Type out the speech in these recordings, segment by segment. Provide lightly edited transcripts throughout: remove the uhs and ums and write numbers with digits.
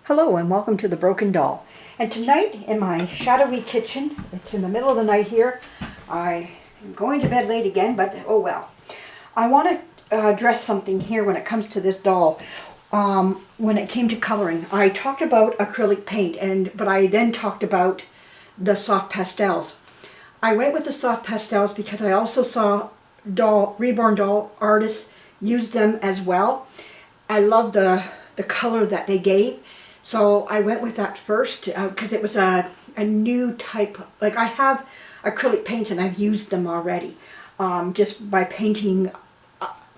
Hello and welcome to The Broken Doll. And tonight in my shadowy kitchen, it's in the middle of the night here, I am going to bed late again, but oh well. I want to address something here when it comes to this doll. When it came to coloring, I talked about acrylic paint, but I then talked about the soft pastels. I went with the soft pastels because I also saw reborn doll artists use them as well. I love the color that they gave. So I went with that first because it was a new type. Like, I have acrylic paints and I've used them already just by painting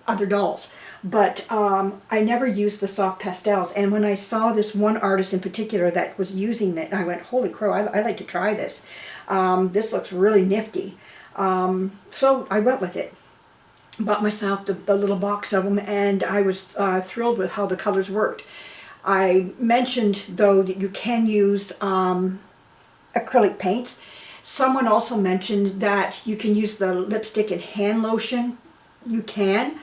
other dolls. But I never used the soft pastels. And when I saw this one artist in particular that was using it, I went, holy crow, I'd like to try this. This looks really nifty. So I went with it. Bought myself the little box of them, and I was thrilled with how the colors worked. I mentioned, though, that you can use acrylic paints. Someone also mentioned that you can use the lipstick and hand lotion. You can.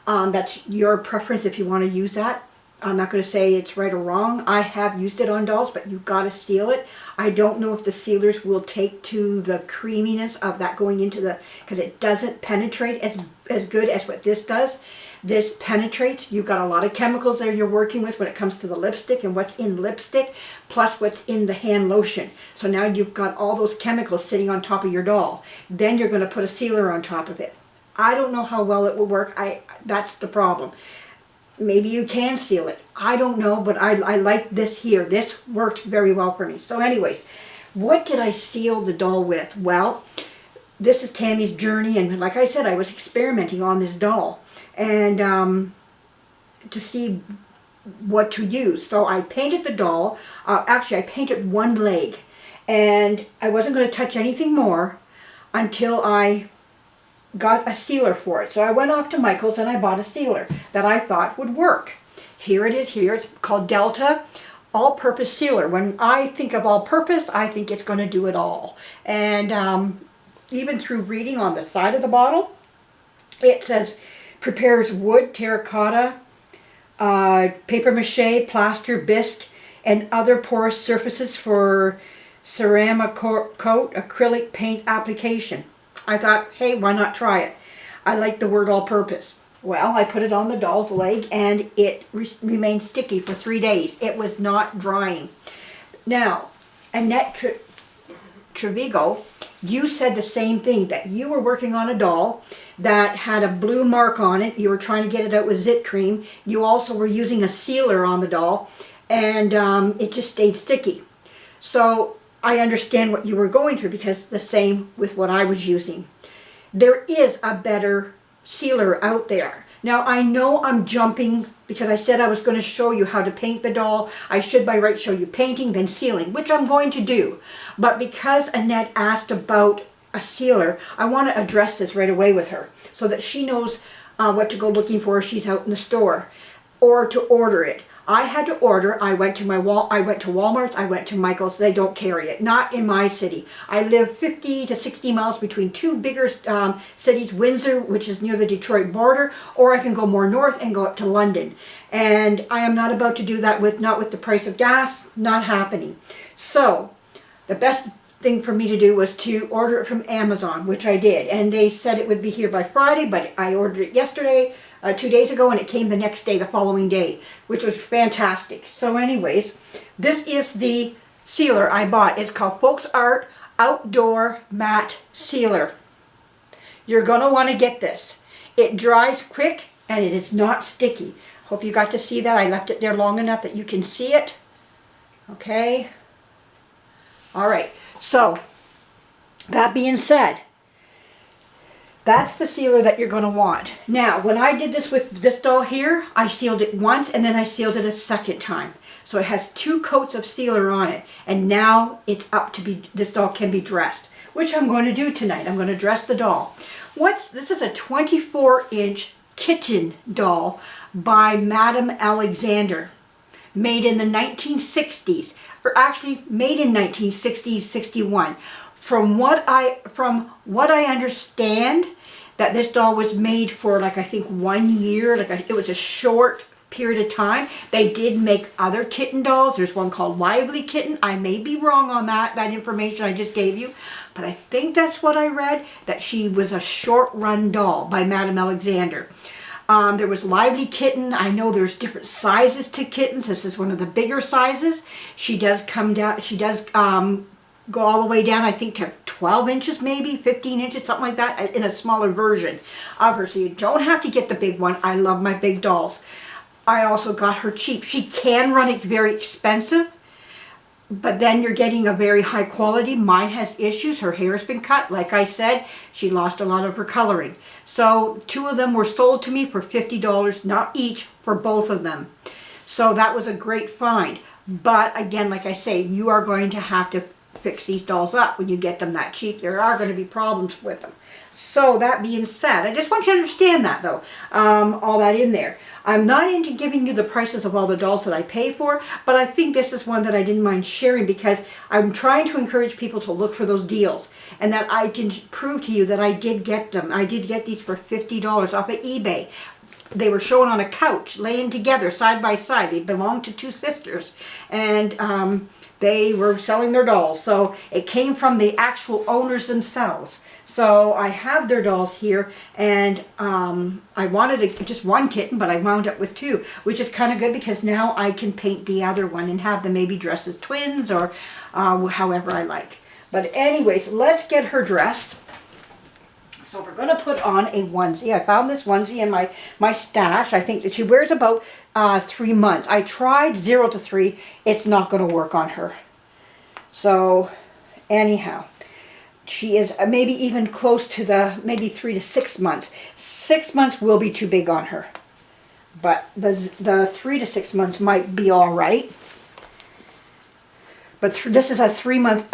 That's your preference if you want to use that. I'm not going to say it's right or wrong. I have used it on dolls, but you've got to seal it. I don't know if the sealers will take to the creaminess of that going into the, because it doesn't penetrate as good as what this does. This penetrates. You've got a lot of chemicals there you're working with when it comes to the lipstick and what's in lipstick, plus what's in the hand lotion. So now you've got all those chemicals sitting on top of your doll. Then you're going to put a sealer on top of it. I don't know how well it will work. That's the problem. Maybe you can seal it. I don't know, but I like this here. This worked very well for me. So anyways, what did I seal the doll with? Well, this is Tammy's journey, and like I said, I was experimenting on this doll and to see what to use. So I painted the doll. Actually, I painted one leg, and I wasn't going to touch anything more until I got a sealer for it. So I went off to Michael's and I bought a sealer that I thought would work. Here it is here. It's called Delta All-Purpose Sealer. When I think of all-purpose, I think it's going to do it all. And even through reading on the side of the bottle, it says prepares wood, terracotta, paper mache, plaster, bisque, and other porous surfaces for ceramic coat acrylic paint application. I thought, hey, why not try it? I like the word all-purpose. Well, I put it on the doll's leg and it remained sticky for 3 days. It was not drying. Now, Annette Trevigo, you said the same thing, that you were working on a doll that had a blue mark on it. You were trying to get it out with zit cream. You also were using a sealer on the doll, and it just stayed sticky. So I understand what you were going through, because the same with what I was using. There is a better sealer out there. Now, I know I'm jumping because I said I was going to show you how to paint the doll. I should by right show you painting, then sealing, which I'm going to do. But because Annette asked about a sealer, I want to address this right away with her so that she knows what to go looking for if she's out in the store, or to order it. I had to order. I went to Walmart's, I went to Michael's. They don't carry it. Not in my city. I live 50 to 60 miles between two bigger cities, Windsor, which is near the Detroit border, or I can go more north and go up to London. And I am not about to do that not with the price of gas. Not happening. So the best thing for me to do was to order it from Amazon, which I did. And they said it would be here by Friday, but I ordered it yesterday, 2 days ago, and it came the next day, the following day, which was fantastic. So anyways, this is the sealer I bought. It's called Folks Art Outdoor Matte Sealer. You're going to want to get this. It dries quick and it is not sticky. Hope you got to see that. I left it there long enough that you can see it. Okay. All right. So, that being said, that's the sealer that you're going to want. Now, when I did this with this doll here, I sealed it once and then I sealed it a second time. So it has 2 coats of sealer on it. And now it's up to this doll can be dressed, which I'm going to do tonight. I'm going to dress the doll. This is a 24-inch kitten doll by Madame Alexander, made in the 1960s, or actually made in 1960-61. From what I understand, that this doll was made for, like, I think 1 year. It was a short period of time. They did make other kitten dolls. There's one called Lively Kitten. I may be wrong on that information I just gave you, but I think that's what I read, that she was a short run doll by Madame Alexander. There was Lively Kitten. I know there's different sizes to kittens. This is one of the bigger sizes. She does come down, she does go all the way down, I think, to 12 inches, maybe 15 inches, something like that, in a smaller version of her. So you don't have to get the big one. I love my big dolls. I also got her cheap. She can run it very expensive, but then you're getting a very high quality. Mine has issues. Her hair has been cut. Like I said, she lost a lot of her coloring. So 2 of them were sold to me for $50, not each, for both of them. So that was a great find. But again, like I say, you are going to have to fix these dolls up when you get them that cheap. There are going to be problems with them. So that being said, I just want you to understand that, though, all that in there. I'm not into giving you the prices of all the dolls that I pay for, but I think this is one that I didn't mind sharing because I'm trying to encourage people to look for those deals, and that I can prove to you that I did get them. I did get these for $50 off of eBay. They were shown on a couch, laying together, side by side. They belonged to 2 sisters, and they were selling their dolls. So it came from the actual owners themselves. So I have their dolls here, and I wanted just 1 kitten, but I wound up with 2, which is kind of good because now I can paint the other one and have them maybe dressed as twins or however I like. But anyways, let's get her dressed. So we're going to put on a onesie. I found this onesie in my stash. I think that she wears about 3 months. I tried 0 to 3. It's not going to work on her. So anyhow, she is maybe even close to the maybe 3 to 6 months. 6 months will be too big on her. But the 3 to 6 months might be all right. But this is a 3-month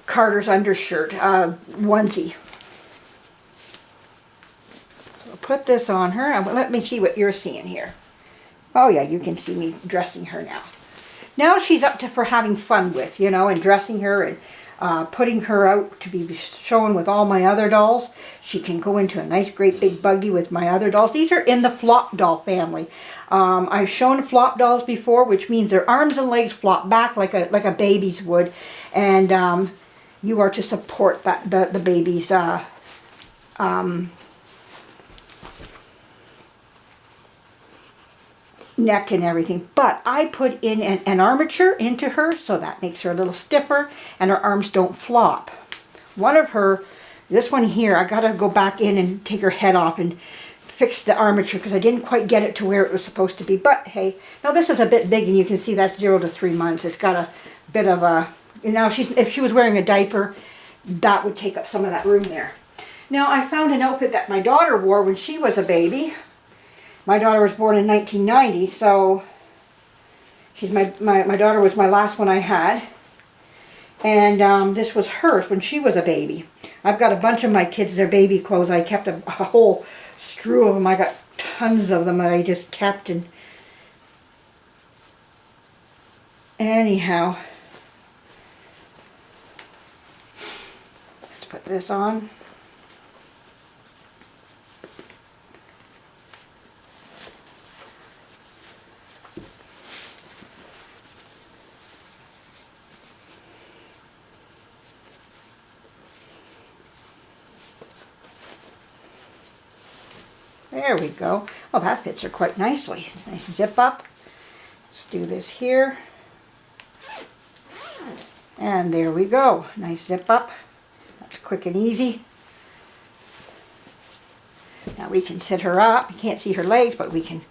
Carter's undershirt onesie. Put this on her. Let me see what you're seeing here. Oh yeah, you can see me dressing her now. Now she's up for having fun with, you know, and dressing her and putting her out to be shown with all my other dolls. She can go into a nice great big buggy with my other dolls. These are in the flop doll family. I've shown flop dolls before, which means their arms and legs flop back like a baby's would, and you are to support the baby's neck and everything. But I put in an armature into her, so that makes her a little stiffer and her arms don't flop. This one here, I gotta go back in and take her head off and fix the armature because I didn't quite get it to where it was supposed to be. But hey, now this is a bit big, and you can see that's 0 to 3 months. It's got a bit of a, now if she was wearing a diaper, that would take up some of that room there. Now I found an outfit that my daughter wore when she was a baby. My daughter was born in 1990, so she's my daughter was my last one I had. And this was hers when she was a baby. I've got a bunch of my kids, their baby clothes. I kept a whole strew of them. I got tons of them that I just kept. And anyhow, let's put this on. There we go. Oh, that fits her quite nicely. Nice zip up. Let's do this here. And there we go. Nice zip up. That's quick and easy. Now we can sit her up. You can't see her legs, but we can,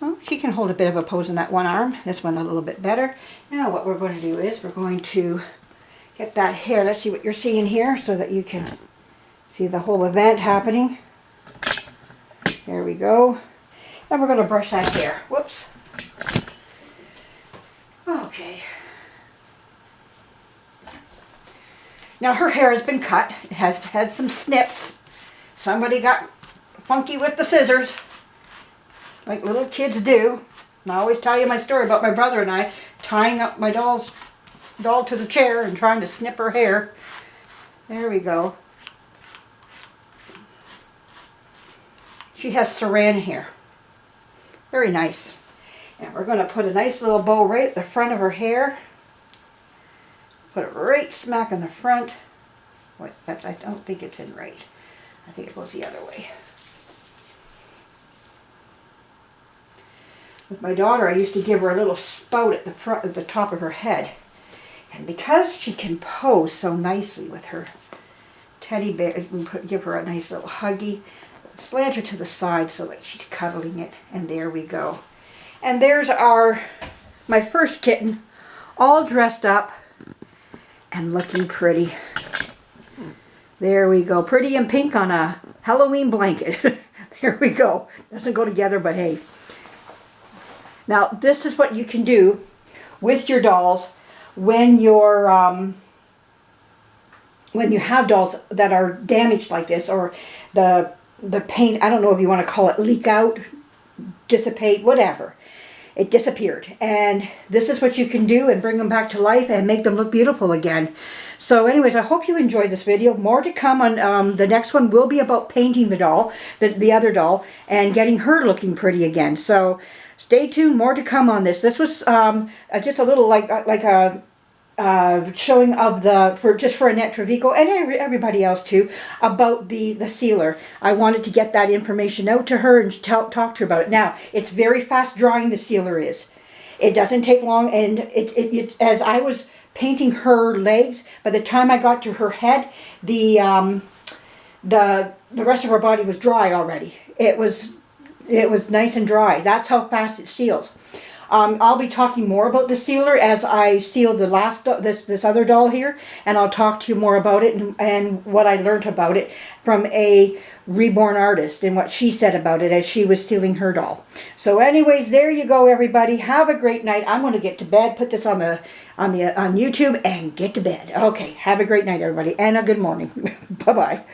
well, she can hold a bit of a pose in that one arm. This one a little bit better. Now what we're going to do is we're going to get that hair. Let's see what you're seeing here so that you can see the whole event happening. There we go. And we're going to brush that hair. Whoops. Okay. Now her hair has been cut. It has had some snips. Somebody got funky with the scissors, like little kids do. And I always tell you my story about my brother and I tying up my doll to the chair and trying to snip her hair. There we go. She has saran hair. Very nice. And we're going to put a nice little bow right at the front of her hair. Put it right smack in the front. Wait, I don't think it's in right. I think it goes the other way. With my daughter, I used to give her a little spout at the front, at the top of her head. And because she can pose so nicely with her teddy bear, we give her a nice little huggy, slant her to the side so that she's cuddling it. And there we go. And there's my first kitten, all dressed up and looking pretty. There we go. Pretty in pink on a Halloween blanket. There we go. Doesn't go together, but hey. Now, this is what you can do with your dolls when you have dolls that are damaged like this, or the paint, I don't know if you want to call it leak out, dissipate, whatever. It disappeared. And this is what you can do and bring them back to life and make them look beautiful again. So anyways, I hope you enjoyed this video. More to come on the next one will be about painting the doll, the other doll, and getting her looking pretty again. So stay tuned, more to come on this. This was just a little like a showing of for Annette Trevico and everybody else too about the sealer. I wanted to get that information out to her and talk to her about it. Now, it's very fast drying, the sealer is. It doesn't take long, and it as I was painting her legs, by the time I got to her head, the rest of her body was dry already. It was nice and dry. That's how fast it seals. I'll be talking more about the sealer as I seal the last this other doll here, and I'll talk to you more about it and what I learned about it from a reborn artist and what she said about it as she was sealing her doll. So anyways, there you go, everybody. Have a great night. I'm going to get to bed, put this on YouTube and get to bed. Okay, have a great night, everybody, and a good morning. Bye-bye.